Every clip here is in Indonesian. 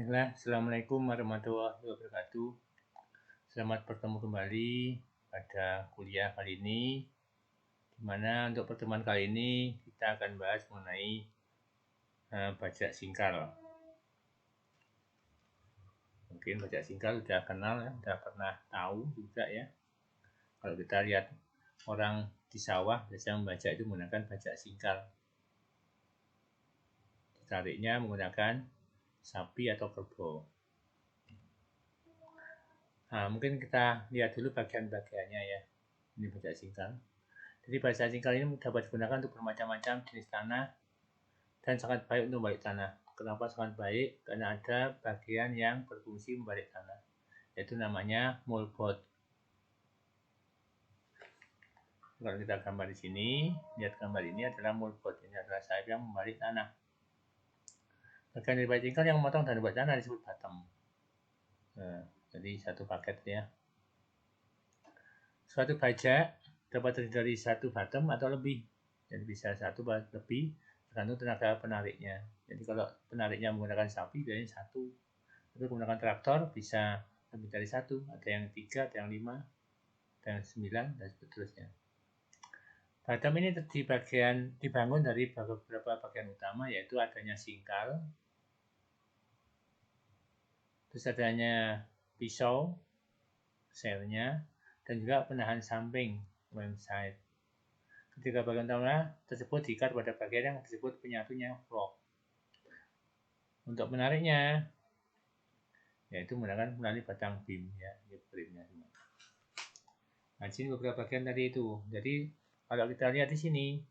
Baiklah, Assalamualaikum warahmatullahi wabarakatuh. Selamat bertemu kembali pada kuliah kali ini, di mana untuk pertemuan kali ini kita akan bahas mengenai bajak singkal. Mungkin bajak singkal sudah kenal ya, sudah pernah tahu juga ya. Kalau kita lihat orang di sawah biasanya membajak itu menggunakan bajak singkal. Ditariknya menggunakan sapi atau kerbau. Nah, mungkin kita lihat dulu bagian-bagiannya ya. Ini bajak singkal. Jadi bajak singkal ini dapat digunakan untuk bermacam-macam jenis tanah dan sangat baik untuk membalik tanah. Kenapa sangat baik? Karena ada bagian yang berfungsi membalik tanah, yaitu namanya moldboard. Kalau kita gambar di sini, lihat gambar ini adalah moldboard. Ini adalah sayap yang membalik tanah. Bagian dari bajak singkal yang memotong dan membuat tanah disebut bottom. Nah, jadi satu paket ya. Suatu bajak dapat terdiri dari satu bottom atau lebih. Jadi bisa satu lebih tergantung tenaga penariknya. Jadi kalau penariknya menggunakan sapi biasanya satu. Tapi menggunakan traktor bisa lebih dari satu. Ada yang 3, ada yang 5, ada yang 9 dan seterusnya. Bottom ini dibangun dari beberapa bagian utama, yaitu adanya singkal, terus adanya pisau, selnya, dan juga penahan samping, side. Ketiga bagian utama tersebut diikat pada bagian yang disebut penyatunya block. Untuk menariknya, yaitu menggunakan melalui batang beam ya, ini beamnya semua. Nah, di sini beberapa bagian tadi itu. Jadi kalau kita lihat di sini,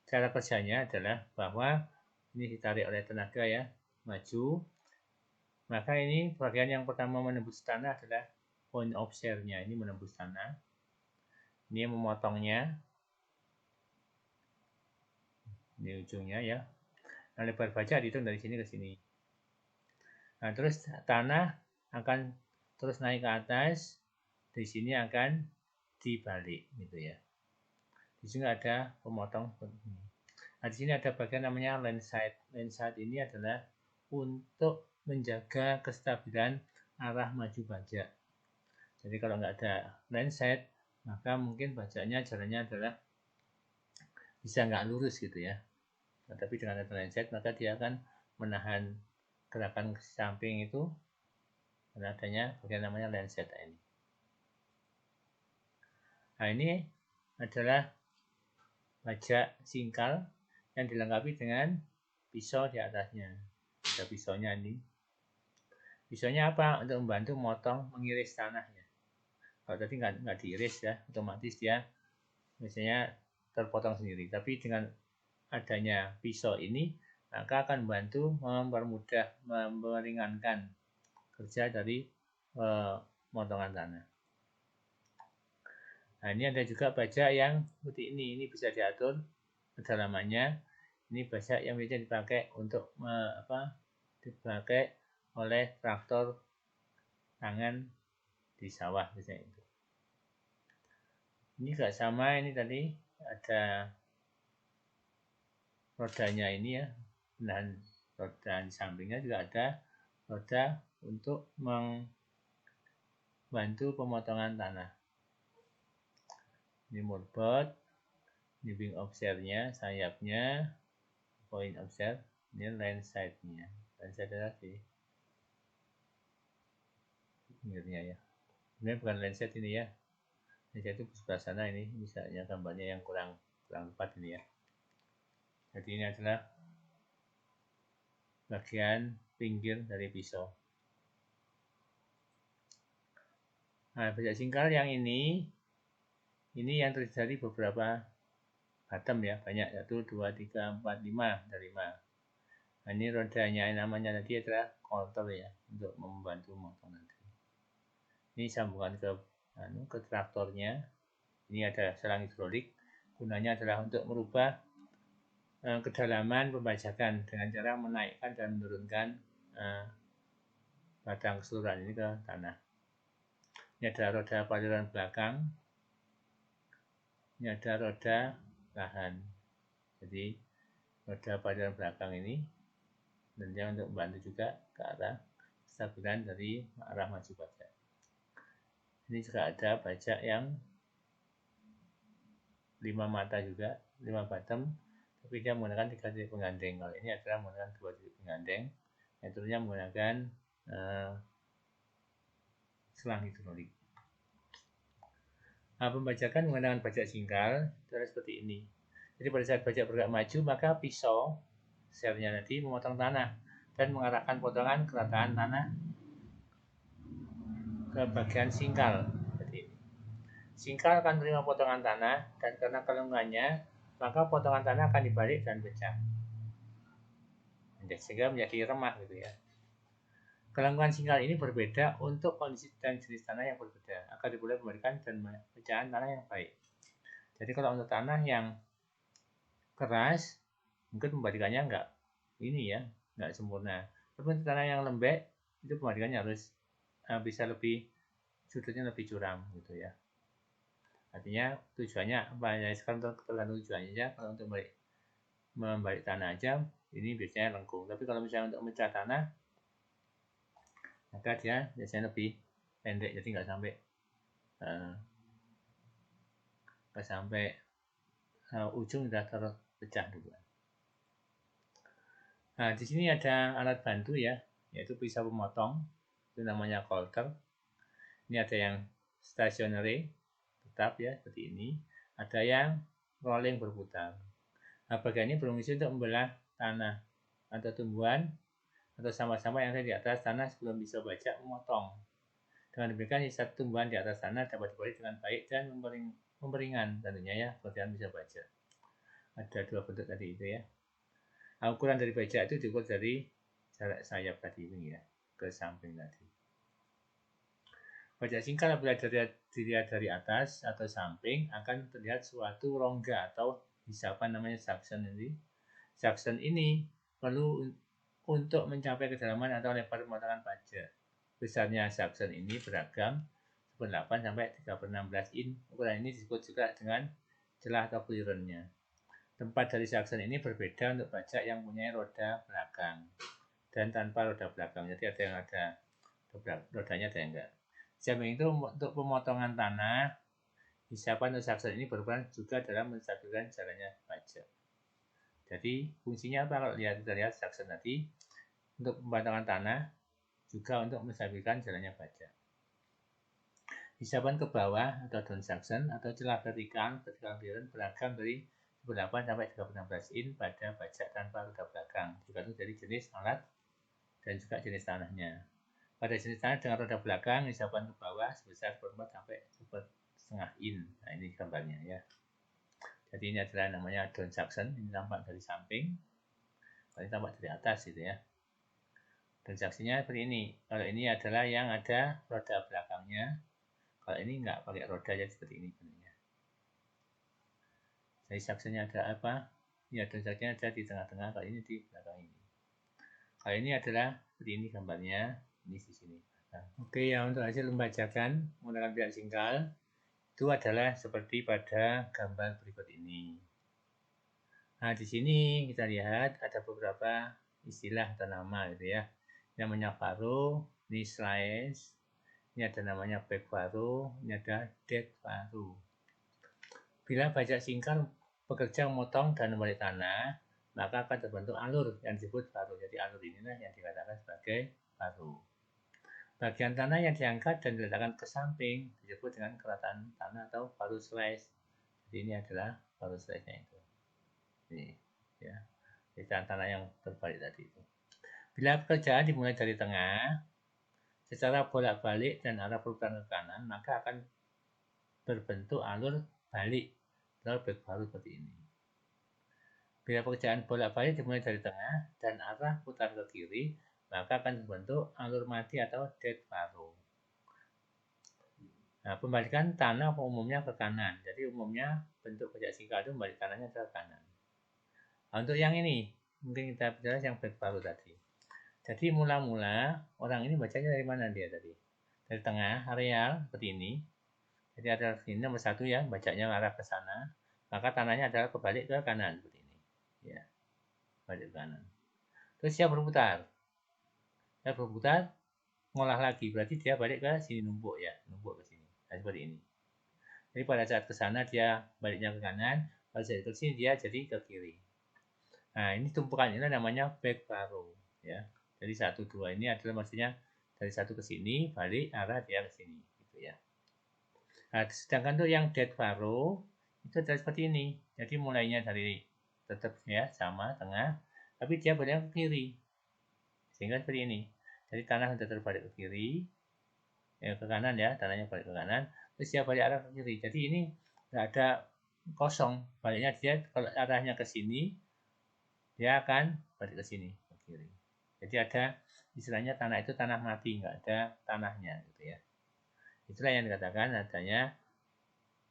cara kerjanya adalah bahwa ini ditarik oleh tenaga ya, maju. Maka ini bagian yang pertama menembus tanah adalah point of share-nya. Ini menembus tanah. Ini memotongnya. Ini ujungnya ya. Nah, lebar bajak dihitung dari sini ke sini. Nah, terus tanah akan terus naik ke atas. Di sini akan dibalik gitu ya. Di sini ada pemotong seperti ini. Nah, di sini ada bagian namanya land side. Land side ini adalah untuk menjaga kestabilan arah maju bajak. Jadi kalau nggak ada land side, maka mungkin bajaknya jalannya adalah bisa nggak lurus gitu ya. Nah, tapi dengan ada land side, maka dia akan menahan gerakan ke samping itu karena adanya bagian namanya land side ini. Nah, ini adalah bajak singkal yang dilengkapi dengan pisau di atasnya. Ada pisaunya ini. Pisaunya apa? Untuk membantu motong, mengiris tanahnya. Kalau tadi nggak diiris ya, otomatis dia biasanya terpotong sendiri. Tapi dengan adanya pisau ini, maka akan membantu mempermudah, meringankan kerja dari pemotongan tanah. Nah, ini ada juga bajak yang seperti ini bisa diatur kedalamannya. Ini bajak yang bisa dipakai untuk dipakai oleh traktor tangan di sawah misalnya itu. Ini juga sama, ini tadi ada rodanya ini ya, dan roda di sampingnya juga ada roda untuk membantu pemotongan tanah. Ini moldboard, ini wing of share-nya, sayapnya, point of share, ini land side-nya. Land side adalah di pinggirnya ya. Ini bukan land side ini ya. Land side itu sebelah sana, ini misalnya gambarnya yang kurang tepat ini ya. Jadi ini adalah bagian pinggir dari pisau. Nah, bajak singkal yang ini yang terjadi beberapa bottom ya, banyak, 1, 2, 3, 4, 5, ada 5. Nah, ini rodanya namanya tadi adalah coulter ya, untuk membantu motong nanti. Ini sambungan ke traktornya. Ini ada selang hidrolik, gunanya adalah untuk merubah kedalaman pembajakan dengan cara menaikkan dan menurunkan batang keseluruhan ini ke tanah. Ini ada roda paliran belakang, ini ada roda lahan. Jadi roda badan belakang ini, tentunya untuk membantu juga ke arah stabilan dari arah maju bajak. Ini juga ada bajak yang 5 mata juga, 5 bottom, tapi dia menggunakan 3 titik penggandeng. Kalau ini adalah menggunakan 2 titik penggandeng, yang tentunya menggunakan selang hidrolik. Nah, pembajakan menggunakan bajak singkal adalah seperti ini. Jadi pada saat bajak bergerak maju, maka pisau selnya nanti memotong tanah dan mengarahkan potongan ke ratahan tanah ke bagian singkal. Seperti ini. Singkal akan menerima potongan tanah dan karena kelengkungannya, maka potongan tanah akan dibalik dan pecah. Sehingga menjadi remah gitu ya. Kelengkungan singkal ini berbeda untuk kondisi dan jenis tanah yang berbeda agar diboleh memberikan dan pecahan tanah yang baik. Jadi kalau untuk tanah yang keras, mungkin pembalikannya enggak sempurna. Tapi untuk tanah yang lembek, itu pembalikannya harus bisa lebih sudutnya lebih curam gitu ya. Artinya tujuannya apa ya, sekarang tergantung tujuannya ya. Kalau untuk membalik tanah aja ini biasanya lengkung, tapi kalau misalnya untuk memecah tanah maka dia biasanya lebih pendek, jadi nggak sampai ujung sudah terpecah dulu. Nah, di sini ada alat bantu ya, yaitu pisau pemotong, itu namanya coulter. Ini ada yang stationary, tetap ya, seperti ini. Ada yang rolling berputar. Nah, bagian ini berfungsi untuk membelah tanah atau tumbuhan atau sama-sama yang ada di atas tanah sebelum bisa bajak memotong. Dengan demikian sisa tumbuhan di atas tanah dapat dibalik dengan baik dan memberingan tentunya ya, pekerjaan bisa bajak. Ada 2 bentuk tadi itu ya. Nah, ukuran dari bajak itu diukur dari jarak sayap tadi ini ya, ke samping tadi. Bajak singkal apabila dilihat dari atas atau samping akan terlihat suatu rongga atau hisapan namanya suction ini. Suction ini perlu untuk mencapai kedalaman atau lebar pemotongan bajak. Besarnya suction ini beragam 1/8 sampai 3/16 in. Ukuran ini disebut juga dengan celah atau clearance-nya. Tempat dari suction ini berbeda untuk bajak yang punya roda belakang dan tanpa roda belakang. Jadi ada yang ada rodanya, ada yang enggak. Samping itu untuk pemotongan tanah, hisapan atau suction ini berperan juga dalam menstabilkan jalannya bajak. Jadi fungsinya apa kalau kita lihat suction tadi? Untuk pembatangan tanah, juga untuk menstabilkan jalannya bajak. Hisapan ke bawah atau down suction atau celah vertikal clearance beragam dari 1/8 sampai 3/16 in pada bajak tanpa roda belakang, tergantung dari jenis alat dan juga jenis tanahnya. Pada jenis tanah dengan roda belakang, hisapan ke bawah sebesar 1/4 sampai 1,5 in. Nah, ini gambarnya ya. Jadi ini adalah namanya down suction, ini tampak dari samping, ini tampak dari atas gitu ya. Transaksinya seperti ini. Kalau ini adalah yang ada roda belakangnya. Kalau ini enggak pakai roda, jadi seperti ini bentuknya. Jadi saksinya ada apa? Ya, transaksinya ada di tengah-tengah. Kalau ini di belakang ini. Kalau ini adalah seperti ini gambarnya. Ini di sini. Oke, ya untuk hasil pembajakan menggunakan pihak singkal itu adalah seperti pada gambar berikut ini. Nah, di sini kita lihat ada beberapa istilah atau nama gitu ya. Namanya faro, ini slice, ini ada namanya back faro, ini ada dead faro. Bila bajak singkal bekerja memotong dan membalik tanah, maka akan terbentuk alur yang disebut faro. Jadi alur inilah yang dikatakan sebagai faro. Bagian tanah yang diangkat dan diletakkan ke samping disebut dengan kerataan tanah atau faro slice. Jadi ini adalah faro slice-nya itu. Ini ya, tanah yang terbalik tadi itu. Bila pekerjaan dimulai dari tengah, secara bolak-balik dan arah perputaran ke kanan, maka akan berbentuk alur balik, alur back faro seperti ini. Bila pekerjaan bolak-balik dimulai dari tengah dan arah putar ke kiri, maka akan terbentuk alur mati atau dead faro. Nah, pembalikan tanah umumnya ke kanan. Jadi umumnya bentuk bajak singkal itu membalik tanahnya ke kanan. Nah, untuk yang ini, mungkin kita bicara yang back faro tadi. Jadi mula-mula orang ini bacanya dari mana dia tadi? Dari tengah areal seperti ini. Jadi ada ini nomor 1 ya, bacanya arah ke sana. Maka tanahnya adalah kebalik ke kanan seperti ini. Ya. balik ke kanan. Terus dia berputar. Dia berputar, ngolah lagi. Berarti dia balik ke sini, numpuk ya. Numpuk ke sini. Nah, seperti ini. Jadi pada saat ke sana dia baliknya ke kanan. Pada saat ke sini dia jadi ke kiri. Nah, ini tumpukan ini namanya back furrow. Ya. Jadi 1, 2 ini adalah maksudnya dari satu ke sini, balik arah dia ke sini. Gitu ya. Nah, sedangkan tuh yang dead furrow itu adalah seperti ini. Jadi mulainya dari tetap ya sama tengah, tapi dia berjalan ke kiri. Sehingga seperti ini. Jadi tanah sudah terbalik ke kiri, ya ke kanan ya, tanahnya balik ke kanan, terus dia balik arah ke kiri. Jadi ini nggak ada kosong, baliknya dia kalau arahnya ke sini, dia akan balik ke sini ke kiri. Jadi ada istilahnya tanah itu tanah mati, nggak ada tanahnya gitu ya. Itulah yang dikatakan adanya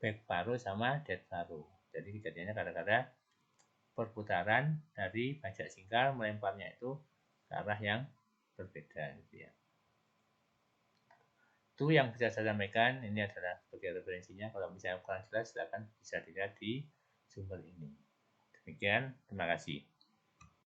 back furrow sama dead furrow. Jadi kejadiannya kadang-kadang perputaran dari bajak singkal melemparnya itu ke arah yang berbeda gitu ya. Itu yang bisa saya sampaikan, ini adalah sebagai referensinya. Kalau misalnya kurang jelas silahkan bisa dilihat di sumber ini. Demikian, terima kasih.